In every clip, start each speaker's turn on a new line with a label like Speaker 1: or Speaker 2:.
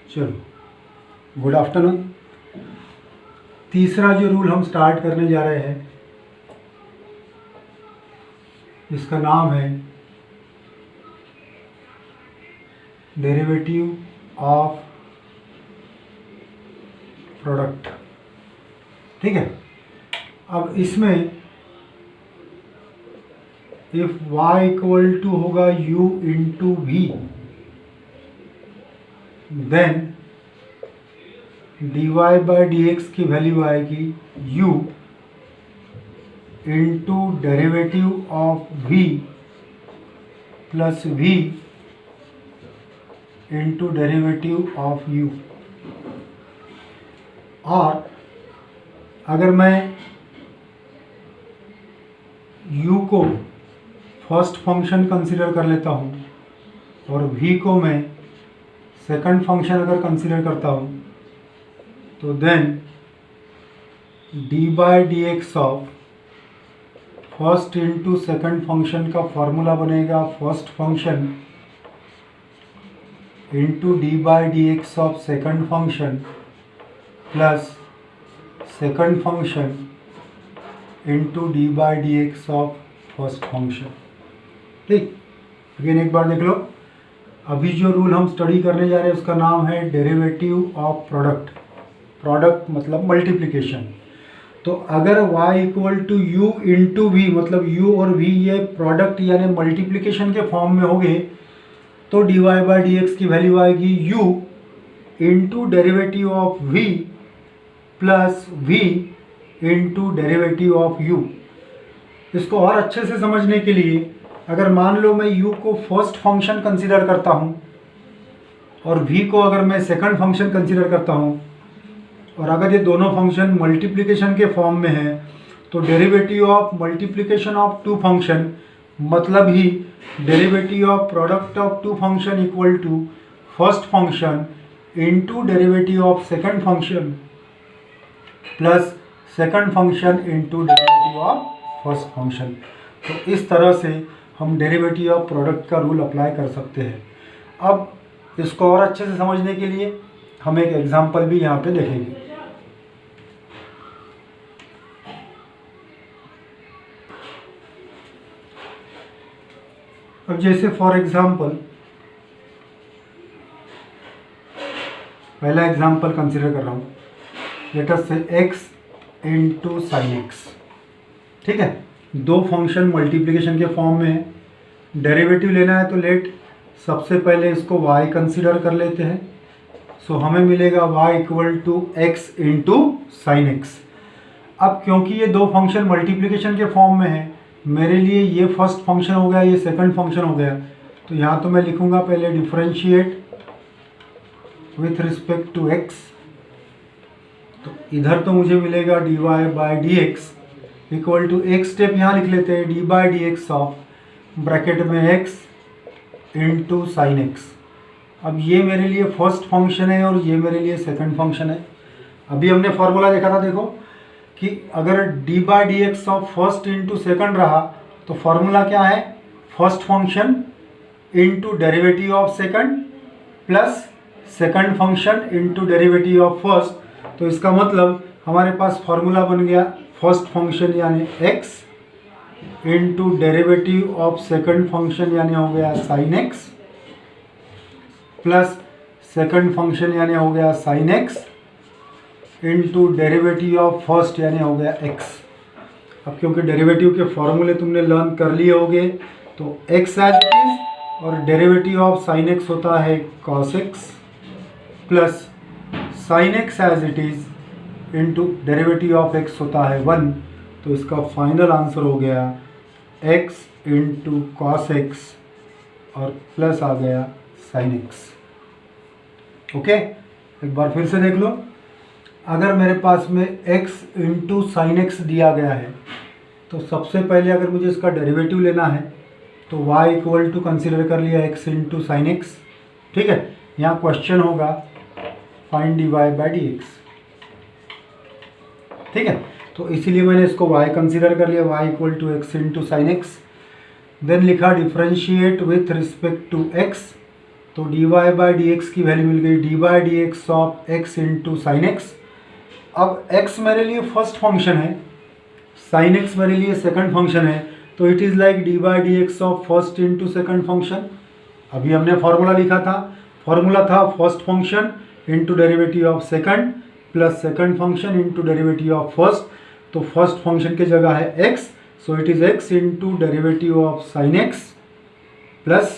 Speaker 1: चलो good afternoon. तीसरा जो रूल हम स्टार्ट करने जा रहे हैं इसका नाम है डेरिवेटिव ऑफ प्रोडक्ट। ठीक है, अब इसमें इफ y इक्वल टू होगा u into v, then dy by d x की वैल्यू आएगी u into derivative of v plus v into derivative of u। और अगर मैं u को फर्स्ट फंक्शन कंसीडर कर लेता हूँ और v को मैं सेकंड फंक्शन अगर कंसीडर करता हूँ तो then d by d x of first into second function का फॉर्मूला बनेगा first function into d by d x of second function plus second function into d by d x of first function. ठीक, again एक बार देख लो। अभी जो rule हम study करने जा रहे हैं उसका नाम है डेरिवेटिव ऑफ प्रोडक्ट। प्रोडक्ट मतलब मल्टीप्लिकेशन। तो अगर y equal to u into v, मतलब u और v ये प्रोडक्ट यानी मल्टीप्लिकेशन के फॉर्म में होंगे, तो dy बाई डी एक्स की वैल्यू आएगी u into derivative of v plus v into derivative of u। इसको और अच्छे से समझने के लिए अगर मान लो मैं u को फर्स्ट फंक्शन कंसीडर करता हूँ और v को अगर मैं सेकंड फंक्शन कंसीडर करता हूँ, और अगर ये दोनों फंक्शन मल्टीप्लिकेशन के फॉर्म में है तो derivative of multiplication of two function मतलब ही derivative of product of two function equal to first function into derivative of second function plus second function into derivative of first function. तो इस तरह से हम डेरिवेटिव ऑफ प्रोडक्ट का rule apply कर सकते हैं। अब इसको और अच्छे से समझने के लिए हम एक एग्जांपल भी यहाँ पे देखेंगे। अब जैसे फॉर एग्जांपल पहला एग्जांपल कंसीडर कर रहा हूँ, लेट अस से x इंटू साइन एक्स। ठीक है, दो फंक्शन मल्टीप्लिकेशन के फॉर्म में है, डेरिवेटिव लेना है तो लेट सबसे पहले इसको y कंसीडर कर लेते हैं। सो हमें मिलेगा y equal to x into sine x. अब क्योंकि ये दो फंक्शन मल्टीप्लिकेशन के फॉर्म में है, मेरे लिए ये फर्स्ट फंक्शन हो गया, ये सेकंड फंक्शन हो गया, तो यहाँ तो मैं लिखूँगा पहले differentiate with respect to x। तो इधर तो मुझे मिलेगा dy by d x equal to एक स्टेप यहाँ लिख लेते हैं d by d x of bracket में x इंटू साइन एक्स। अब ये मेरे लिए फर्स्ट फंक्शन है और ये मेरे लिए सेकंड फंक्शन है। अभी हमने फॉर्मूला देखा था, देखो कि अगर D by d x of first into second रहा तो फॉर्मूला क्या है, first function into derivative of second plus second function into derivative of first. तो इसका मतलब हमारे पास फॉर्मूला बन गया फर्स्ट फंक्शन यानी x into derivative of second function यानी हो गया sine x plus second function यानी हो गया sine x into derivative of first यानी हो गया x। अब क्योंकि डेरिवेटिव के फॉर्मूले तुमने लर्न कर लिए होंगे तो x एज इट इज और डेरिवेटिव ऑफ साइन एक्स होता है cos x plus sine x as it is into derivative of x होता है 1। तो इसका फाइनल आंसर हो गया x इंटू कॉस एक्स और प्लस आ गया साइन एक्स। ओके, एक बार फिर से देख लो। अगर मेरे पास में x इंटू साइन एक्स दिया गया है तो सबसे पहले अगर मुझे इसका डेरिवेटिव लेना है तो y इक्वल टू कंसिडर कर लिया x इंटू साइन एक्स। ठीक है, यहाँ क्वेश्चन होगा find d y by d x. ठीक है, तो इसीलिए मैंने इसको y कंसीडर कर लिया, y equal to x into sine x. Then लिखा differentiate with respect to x। तो d y by d x की वैल्यू मिल गई d by d x of x into sine x. अब x मेरे लिए फर्स्ट फंक्शन है, sine x मेरे लिए सेकंड फंक्शन है, तो it is like d by d x of first into second function. अभी हमने फॉर्मूला लिखा था, फॉर्मूला था first function into derivative of second plus second function into derivative of first. तो फर्स्ट फंक्शन की जगह है x, so it is x into derivative of sine x plus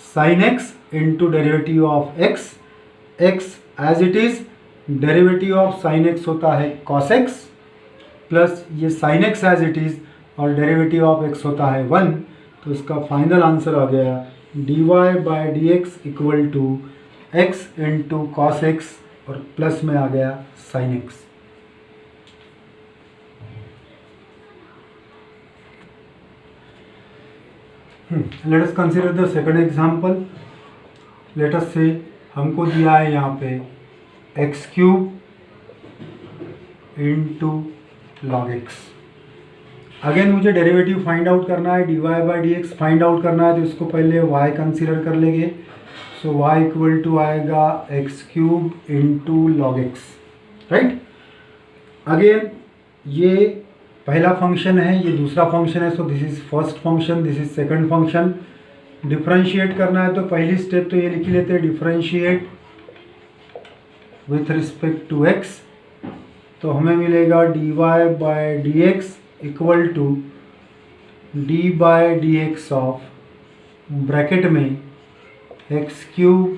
Speaker 1: sine x into derivative of x। x as it is derivative of sine x होता है cos x plus ये sine x as it is और derivative of x होता है 1। तो इसका final answer आ गया d y by d x equal to x into cos x और प्लस में आ गया sine x. Let us consider the second example. Let us say हमको दिया है यहाँ पे x cube into log x. Again मुझे डेरिवेटिव फाइंड आउट करना है, d y by d x find out करना है, तो इसको पहले y कंसीडर कर लेंगे। सो y इक्वल टू आएगा x cube into log x, right. Again ये पहला फंक्शन है, ये दूसरा फंक्शन है, सो this is first function, this is second function. Differentiate करना है तो पहली स्टेप तो ये लिख लेते हैं, differentiate with respect to x। तो हमें मिलेगा d y by d x equal to d by d x of bracket में x cube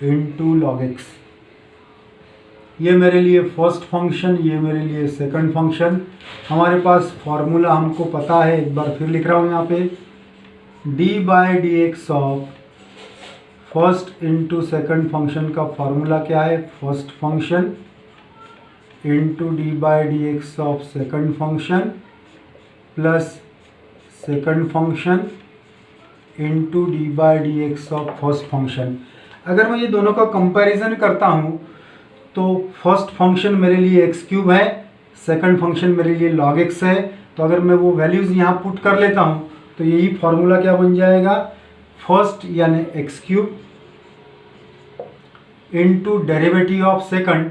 Speaker 1: into log x. ये मेरे लिए फर्स्ट फंक्शन, ये मेरे लिए सेकंड फंक्शन। हमारे पास फॉर्मूला हमको पता है, एक बार फिर लिख रहा हूँ यहाँ पे, D by d x of first into second function का फॉर्मूला क्या है, first function into d by d x of second function plus second function into d by d x of first function. अगर मैं ये दोनों का comparison करता हूँ तो फर्स्ट फंक्शन मेरे लिए एक्स क्यूब है, सेकंड फंक्शन मेरे लिए लॉग एक्स है। तो अगर मैं वो वैल्यूज़ यहाँ पुट कर लेता हूँ तो यही फॉर्मूला क्या बन जाएगा, फर्स्ट यानी x cube into derivative of second.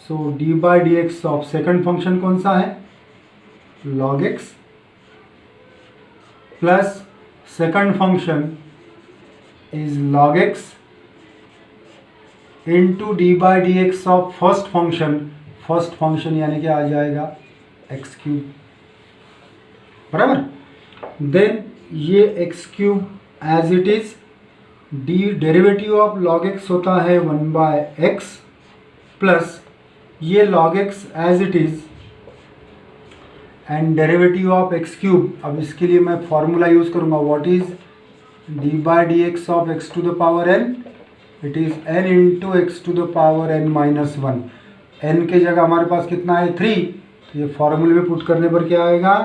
Speaker 1: So d by d x of second function कौन सा है, log x, plus second function is log x into d by d x of first function यानी कि आ जाएगा x cube, बराबर। Then ये x cube as it is, d derivative of log x होता है 1 बाय एक्स प्लस ये log x as it is and derivative of x cube. अब इसके लिए मैं फॉर्मूला यूज करूंगा, what is d by d x of x to the power n, it is n into x to the power n minus 1। n के जगह हमारे पास कितना है 3, तो ये फॉर्मूले में पुट करने पर क्या आएगा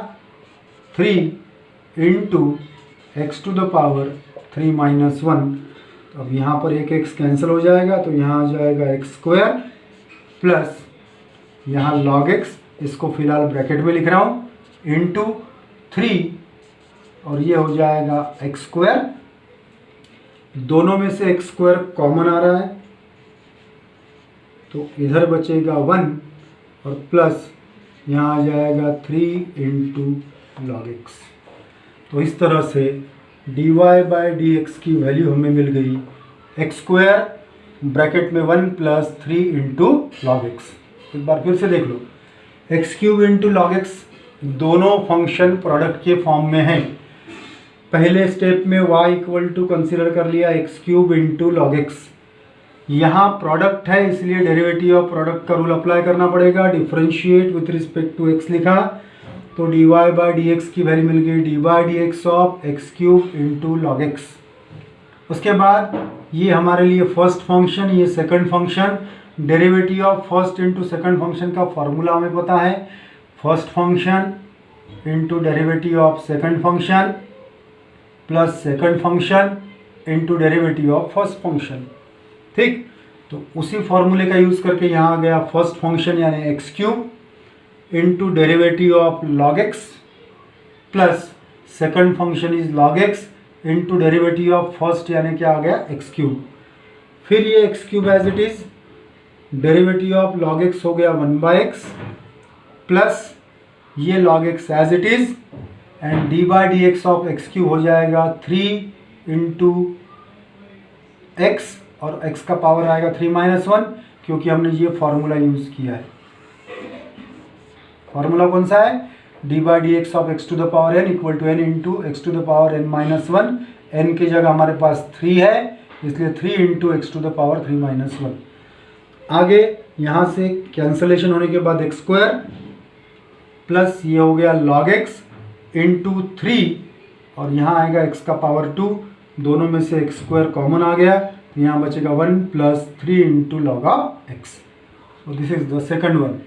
Speaker 1: 3 into x to the power 3 minus 1। तो अब यहाँ पर एक x कैंसिल हो जाएगा, तो यहाँ आ जाएगा एक्स स्क्वायर प्लस यहाँ log x, इसको फिलहाल ब्रैकेट में लिख रहा हूँ, इंटू 3 और ये हो जाएगा एक्स स्क्वायर। दोनों में से एक्स स्क्वायर कॉमन आ रहा है तो इधर बचेगा 1 और प्लस यहाँ आ जाएगा 3 इंटू लॉग एक्स। तो इस तरह से d y by d x की वैल्यू हमें मिल गई एक्स स्क्वायर ब्रैकेट में 1 प्लस 3 इंटू लॉग एक्स। एक बार फिर से देख लो, x cube into log x दोनों फंक्शन प्रोडक्ट के फॉर्म में हैं। पहले स्टेप में y इक्वल टू कंसिडर कर लिया x cube into log x, यहाँ प्रोडक्ट है इसलिए डेरिवेटिव ऑफ प्रोडक्ट का रूल अप्लाई करना पड़ेगा, differentiate with respect to x लिखा, तो d y by d x की वैल्यू मिल गई d by d x of x cube into log x. उसके बाद ये हमारे लिए फर्स्ट फंक्शन, ये second function, derivative of first into second function का फॉर्मूला हमें पता है, first function into derivative of second function plus second function into derivative of first function, ठीक। तो उसी फॉर्मूले का यूज़ करके यहाँ आ गया फर्स्ट फंक्शन यानी x cube into derivative of log x plus second function is log x into derivative of first यानी क्या आ गया एक्स क्यूब। फिर ये x cube as it is, derivative of log x हो गया 1/x प्लस ये log x as it is and d by d x of x cube हो जाएगा 3 इंटू एक्स और x का पावर आएगा 3-1 क्योंकि हमने ये फॉर्मूला यूज किया है। फॉर्मूला कौन सा है? D by d x of x to the power n equal to n into x to the power n-1। n की जगह हमारे पास 3 है इसलिए 3 into x to the power 3-1। आगे यहाँ से कैंसलेशन होने के बाद एक्स स्क्वायर प्लस ये हो गया लॉग एक्स इंटू 3 और यहाँ आएगा x का पावर 2, दोनों में से एक्स स्क्वायर कॉमन आ गया तो यहाँ बचेगा 1 plus 3 into log of x. So this is the second one.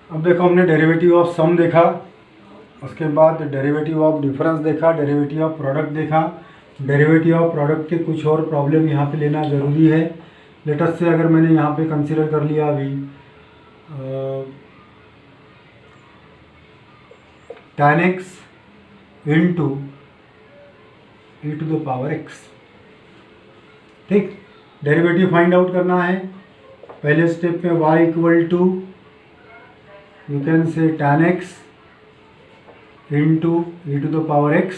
Speaker 1: अब देखो हमने डेरिवेटिव ऑफ सम देखा, उसके बाद डेरिवेटिव ऑफ डिफरेंस देखा, डेरिवेटिव ऑफ प्रोडक्ट देखा। डेरिवेटिव ऑफ प्रोडक्ट के कुछ और प्रॉब्लम यहाँ पे लेना ज़रूरी है। लेटेस्ट से अगर मैंने यहाँ पे कंसीडर कर लिया अभी tan x into e to the power x, ठीक। डेरिवेटिव फाइंड आउट करना है। पहले स्टेप में y equal to you can say tan x into e to the power x,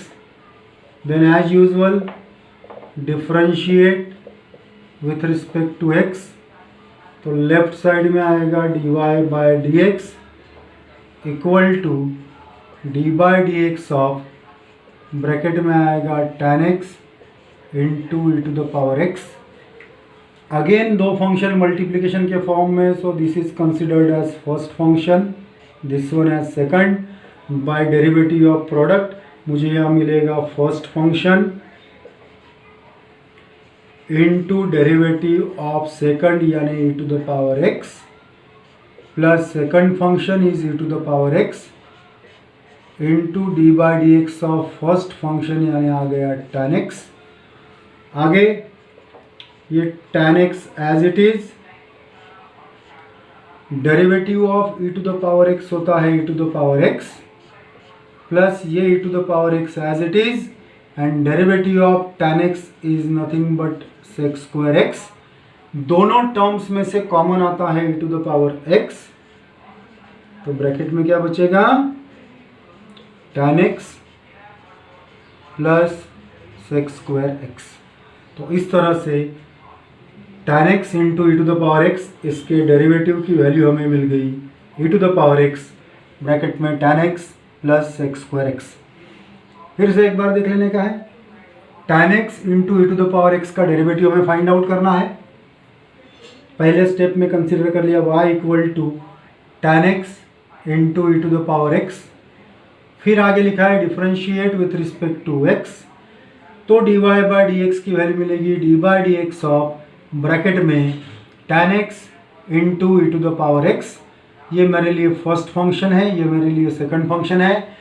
Speaker 1: then as usual differentiate with respect to x, तो left side में आएगा dy by d x equal to d by d x of bracket में आएगा tan x into E to the power x। Again दो function multiplication के form में, so this is considered as first function, this one as second. By derivative of product मुझे यहाँ मिलेगा first function into derivative of second यानी e to the power x plus second function is e to the power x into d by d x of first function यानी आ गया tan x। आगे ये tan x as it is, derivative of e to the power x होता है e to the power x plus ये e to the power x as it is and derivative of tan x is nothing but sec square x। दोनों terms में से common आता है e to the power x, तो bracket में क्या बचेगा tan x plus sec square x। तो इस तरह से tan x into E to the power x, इसके डेरिवेटिव की वैल्यू हमें मिल गई e to the power x bracket में tan x plus sec square x। फिर से एक बार देख लेने का है, tan x into E to the power x का डेरिवेटिव हमें फाइंड आउट करना है। पहले स्टेप में कंसिडर कर लिया y equal to tan x into E to the power x, फिर आगे लिखा है differentiate with respect to x, तो dy बाई डी एक्स की वैल्यू मिलेगी d by d x of bracket में tan x into E to the power x। ये मेरे लिए फर्स्ट फंक्शन है, ये मेरे लिए सेकंड फंक्शन है,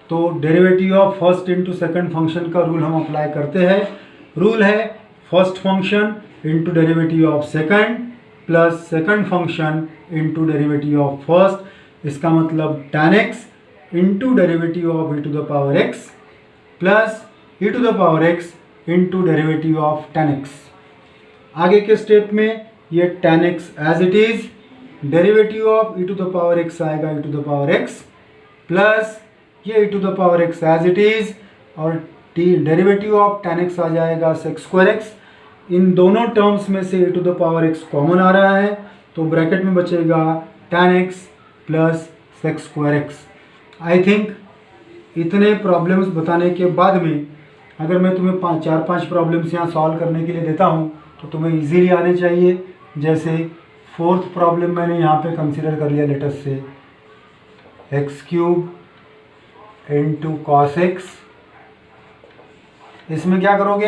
Speaker 1: तो derivative of first into second function का रूल हम अप्लाई करते हैं। रूल है first function into derivative of second plus second function into derivative of first. इसका मतलब tan x into derivative of e to the power x plus e to the power x into derivative of tan x। आगे के step में ये tan x as it is, derivative of e to the power x आएगा e to the power x plus ये e to the power x as it is और derivative of tan x आ जाएगा sec square x। इन दोनों terms में से e to the power x common आ रहा है तो ब्रैकेट में बचेगा tan x plus sec square x। I think इतने प्रॉब्लम्स बताने के बाद में अगर मैं तुम्हें 4-5 प्रॉब्लम्स यहाँ सॉल्व करने के लिए देता हूँ तो तुम्हें इजीली आने चाहिए। जैसे फोर्थ प्रॉब्लम मैंने यहाँ पे कंसीडर कर लिया लेटेस्ट say x cube into cos x. इसमें क्या करोगे,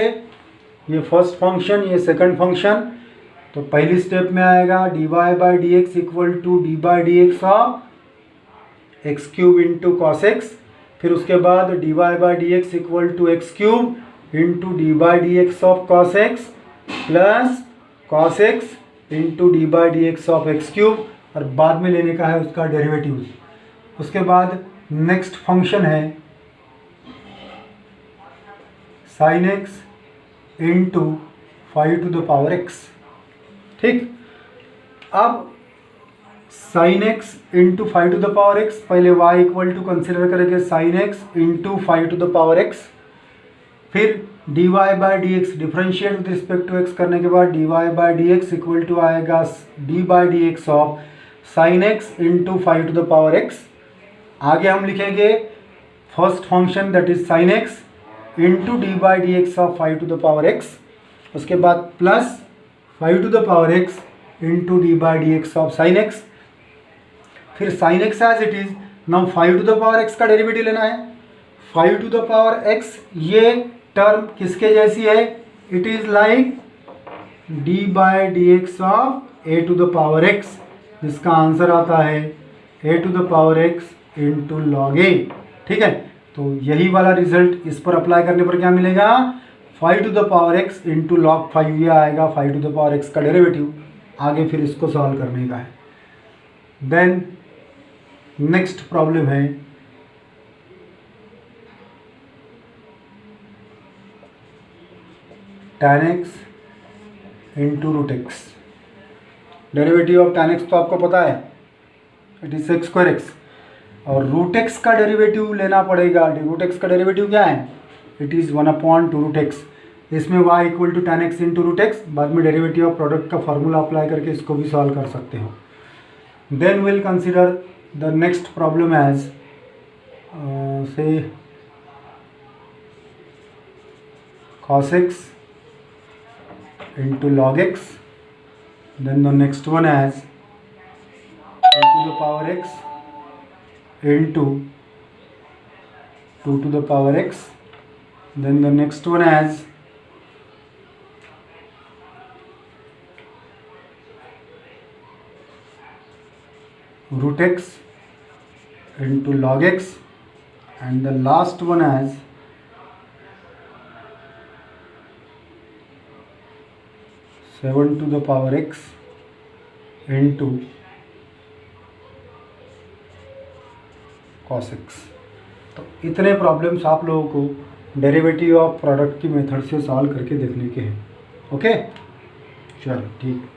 Speaker 1: ये फर्स्ट फंक्शन ये सेकंड फंक्शन, तो पहली स्टेप में आएगा d y by d x equal to d by d x of x cube into cos x. फिर उसके बाद d y by d x equal to x cube into d by d x of cos x plus cos x into d by d x of x cube, और बाद में लेने का है उसका डेरिवेटिव। उसके बाद नेक्स्ट फंक्शन है sin x इंटू 5⁴x। ठीक, अब sin x इंटू 5⁴x, पहले y इक्वल टू कंसिडर करेंगे sin x इंटू 5⁴x, फिर dy by d x differentiate with respect to x करने के बाद dy by d x equal to आएगा d by d x of sin x into 5⁴x। आगे हम लिखेंगे first function that is sin x into d by d x of 5⁴x, उसके बाद plus 5⁴x into d by d x of sin x, फिर sin x as it is. Now 5⁴x का derivative लेना है। 5⁴x ये term किसके जैसी है? It is like d by d x of a⁴x, जिसका आंसर आता है a⁴x इंटू लॉग a। ठीक है, तो यही वाला रिजल्ट इस पर अप्लाई करने पर क्या मिलेगा? 5⁴x इंटू लॉग 5, ये आएगा 5⁴x का डेरिवेटिव। आगे फिर इसको सॉल्व करने का है। देन नेक्स्ट प्रॉब्लम है tan x into root x. Derivative of tan x तो आपको पता है, इट इज sec²x, और रूट एक्स का डेरिवेटिव लेना पड़ेगा। रूट एक्स का डेरिवेटिव क्या है? It is 1/2 root x. इसमें y equal to tan x into root x, बाद में डेरिवेटिव ऑफ प्रोडक्ट का फार्मूला अप्लाई करके इसको भी सॉल्व कर सकते हो। Then will consider the next problem as say cos x into log x, then the next one as e⁴x into 2⁴x, then the next one as root x into log x, and the last one as (7⁴x into cos x। तो इतने problems आप लोगों को derivative of product की method से solve करके देखने के हैं। ओके, चलो ठीक।